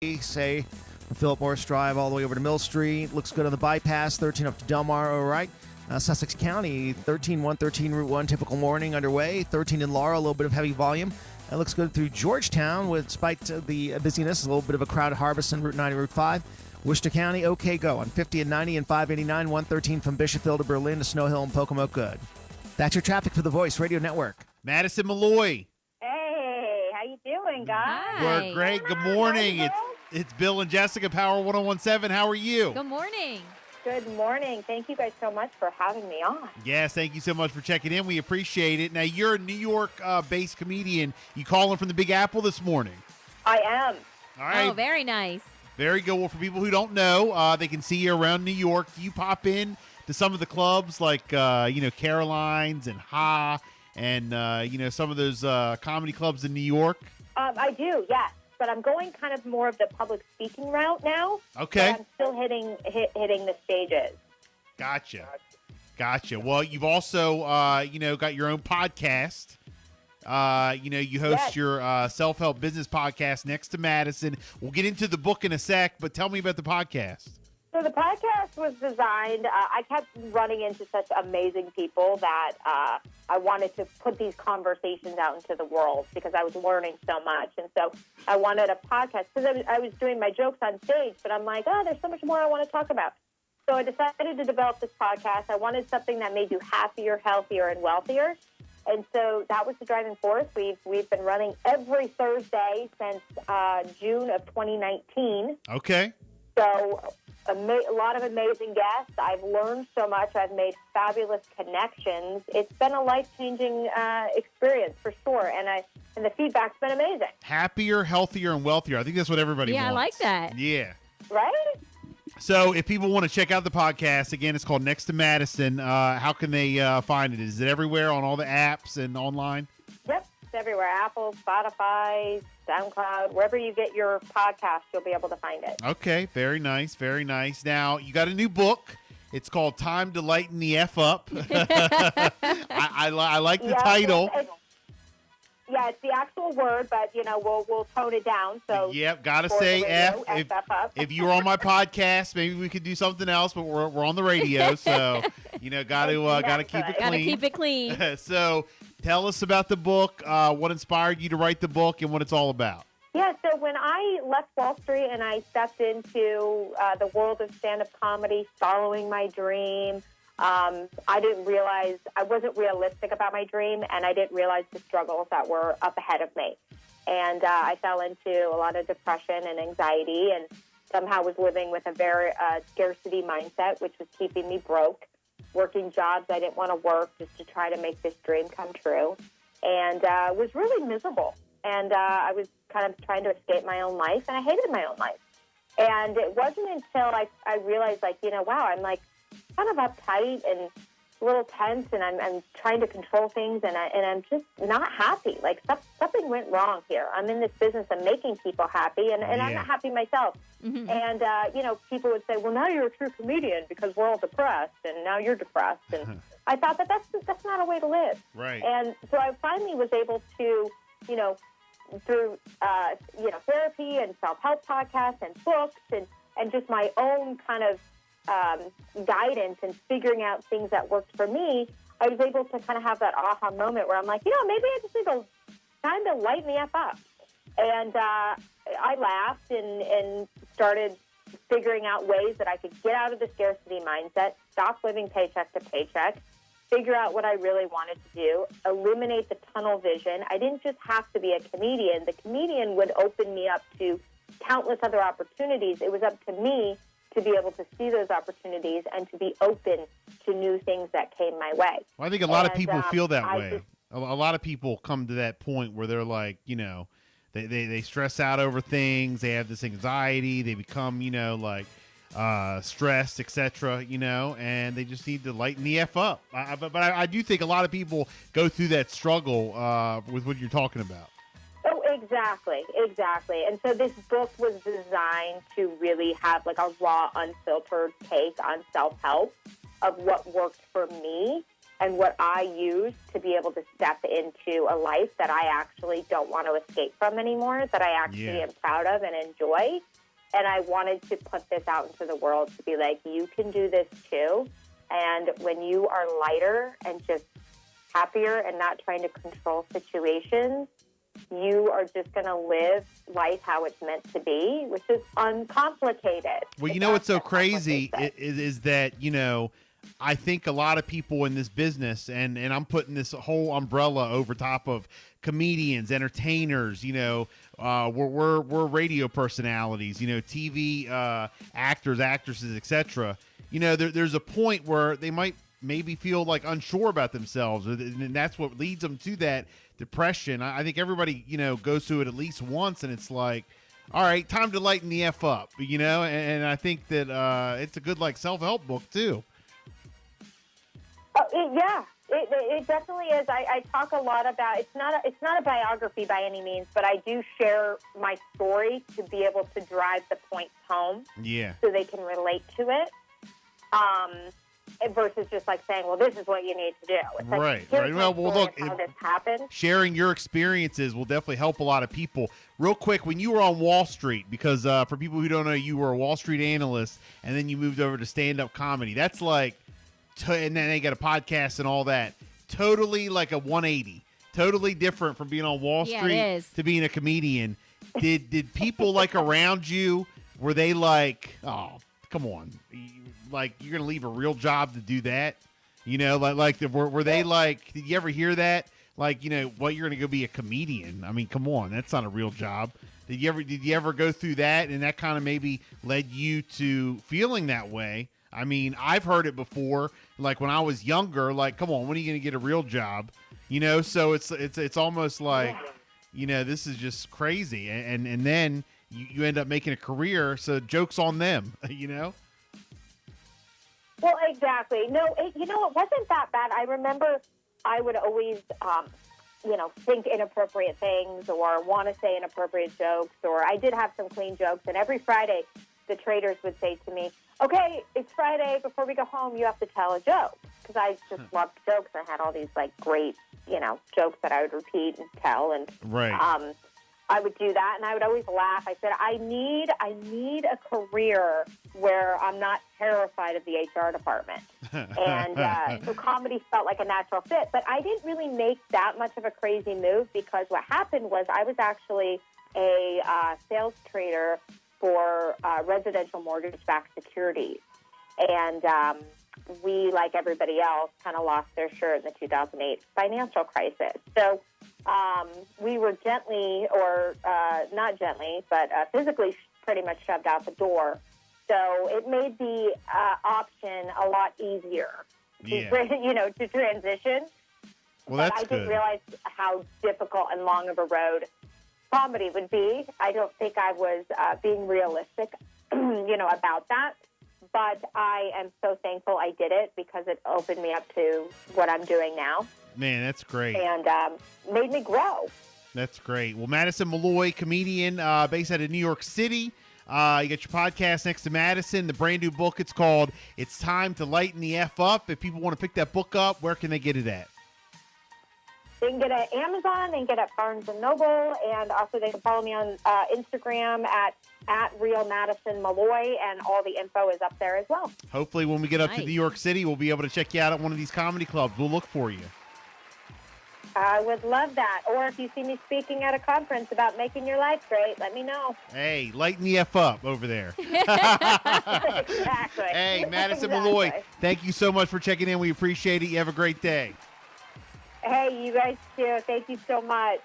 Say Philip Morris Drive all the way over to Mill Street. Looks good on the bypass. 13 up to Delmar. All right. Sussex County, 113 Route 1, typical morning underway. 13 in Laurel, a little bit of heavy volume. It looks good through Georgetown, despite the busyness, a little bit of a crowd at Harbison, Route 9 and Route 5. Worcester County, okay go on 50 and 90 and 589, 113 from Bishopville to Berlin to Snow Hill and Pocomoke, good. That's your traffic for the Voice Radio Network. Madison Malloy. Hey, how you doing, guys? We're great. Good morning. It's Bill and Jessica, Power 101.7. How are you? Good morning. Good morning. Thank you guys so much for having me on. Yes, thank you so much for checking in. We appreciate it. Now, you're a New York-based comedian. You calling from the Big Apple this morning? I am. All right. Oh, very nice. Very good. Well, for people who don't know, they can see you around New York. Do you pop in to some of the clubs like, Caroline's and Ha and, some of those comedy clubs in New York? I do, yes. But I'm going kind of more of the public speaking route now. Okay. But I'm still hitting the stages. Gotcha. Well, you've also, got your own podcast. You host your self-help business podcast Next to Madison. We'll get into the book in a sec, but tell me about the podcast. So the podcast was designed, I kept running into such amazing people that I wanted to put these conversations out into the world because I was learning so much. And so I wanted a podcast because I was doing my jokes on stage, but I'm like, there's so much more I want to talk about. So I decided to develop this podcast. I wanted something that made you happier, healthier, and wealthier. And so that was the driving force. We've been running every Thursday since June of 2019. Okay. So a lot of amazing guests. I've learned so much. I've made fabulous connections. It's been a life-changing experience for sure, and the feedback's been amazing. Happier, healthier, and wealthier. I think that's what everybody wants. Yeah, I like that. Yeah. Right? So if people want to check out the podcast, again, it's called Next to Madison. How can they find it? Is it everywhere on all the apps and online? Yep, it's everywhere. Apple, Spotify, SoundCloud, wherever you get your podcast, you'll be able to find it. Okay, very nice, very nice. Now, you got a new book. It's called Time to Lighten the F Up. I like the title. It's the actual word, but, we'll tone it down. So yep, got to say radio, F. If you were on my podcast, maybe we could do something else, but we're on the radio, so, got to keep it clean. Got to keep it clean. So tell us about the book, what inspired you to write the book, and what it's all about. Yeah, so when I left Wall Street and I stepped into the world of stand-up comedy, following my dream, I didn't realize, I wasn't realistic about my dream, and I didn't realize the struggles that were up ahead of me. And I fell into a lot of depression and anxiety, and somehow was living with a very scarcity mindset, which was keeping me broke, working jobs I didn't want to work just to try to make this dream come true, and was really miserable. And I was kind of trying to escape my own life, and I hated my own life. And it wasn't until I realized, wow, I'm kind of uptight and a little tense, and I'm trying to control things, and I'm just not happy. Something went wrong here. I'm in this business of making people happy, and I'm not happy myself. Mm-hmm. And, people would say, well, now you're a true comedian because we're all depressed, and now you're depressed. And I thought that's not a way to live. Right. And so I finally was able to, through, therapy and self-help podcasts and books and just my own kind of guidance and figuring out things that worked for me, I was able to kind of have that aha moment where I'm like, maybe I just need to time to lighten the F up. And I laughed and started figuring out ways that I could get out of the scarcity mindset, stop living paycheck to paycheck, figure out what I really wanted to do, eliminate the tunnel vision. I didn't just have to be a comedian. The comedian would open me up to countless other opportunities. It was up to me to be able to see those opportunities and to be open to new things that came my way. Well, I think a lot of people feel that way. A lot of people come to that point where they're like, they stress out over things. They have this anxiety. They become, stressed, etc., and they just need to lighten the F up. But I do think a lot of people go through that struggle with what you're talking about. Oh, exactly. And so this book was designed to really have a raw, unfiltered take on self-help of what worked for me and what I use to be able to step into a life that I actually don't want to escape from anymore, that I actually am proud of and enjoy. And I wanted to put this out into the world to be like, you can do this too. And when you are lighter and just happier and not trying to control situations, you are just going to live life how it's meant to be, which is uncomplicated. Well, you know what's so crazy is that, I think a lot of people in this business, and I'm putting this whole umbrella over top of comedians, entertainers, we're radio personalities, TV actors, actresses, etc. There's a point where they might maybe feel like unsure about themselves, and that's what leads them to that depression. I think everybody, goes through it at least once, and it's like, all right, time to lighten the F up, and I think that it's a good self-help book too. It definitely is. I talk a lot about it's not a biography by any means, but I do share my story to be able to drive the points home. Yeah. So they can relate to it. Versus just saying, well, this is what you need to do. It's right. Well, look, how this happened. Sharing your experiences will definitely help a lot of people. Real quick, when you were on Wall Street, because for people who don't know, you were a Wall Street analyst, and then you moved over to stand-up comedy. That's and then they got a podcast and all that. Totally like a 180. Totally different from being on Wall Street to being a comedian. Did people around you, were they oh, come on, you're gonna leave a real job to do that? Were they did you ever hear that? You're gonna go be a comedian? I mean, come on, that's not a real job. Did you ever go through that, and that kind of maybe led you to feeling that way? I mean, I've heard it before, when I was younger, come on, when are you going to get a real job? So it's almost this is just crazy. And then you end up making a career, so joke's on them, Well, exactly. No, it wasn't that bad. I remember I would always, think inappropriate things or want to say inappropriate jokes, or I did have some clean jokes. And every Friday, the traders would say to me, okay, it's Friday. Before we go home, you have to tell a joke. Because I just loved jokes. I had all these, great, jokes that I would repeat and tell. And I would do that, and I would always laugh. I said, I need a career where I'm not terrified of the HR department. And so comedy felt like a natural fit. But I didn't really make that much of a crazy move, because what happened was I was actually a sales trader for residential mortgage-backed securities. And we, like everybody else, kind of lost their shirt in the 2008 financial crisis. So we were gently, or not gently, but physically pretty much shoved out the door. So it made the option a lot easier to transition. Well, but that's I didn't realize how difficult and long of a road comedy would be. I don't think I was being realistic, about that. But I am so thankful I did it, because it opened me up to what I'm doing now. Man, that's great. And made me grow. That's great. Well, Madison Malloy, comedian based out of New York City. You got your podcast next to Madison, the brand new book. It's called It's Time to Lighten the F Up. If people want to pick that book up, where can they get it at? They can get it at Amazon, they can get it at Barnes & Noble, and also they can follow me on Instagram at Real Madison Malloy, and all the info is up there as well. Hopefully when we get up to New York City, we'll be able to check you out at one of these comedy clubs. We'll look for you. I would love that. Or if you see me speaking at a conference about making your life great, let me know. Hey, lighten the F up over there. Exactly. Hey, Madison Malloy, thank you so much for checking in. We appreciate it. You have a great day. Hey, you guys too. Thank you so much.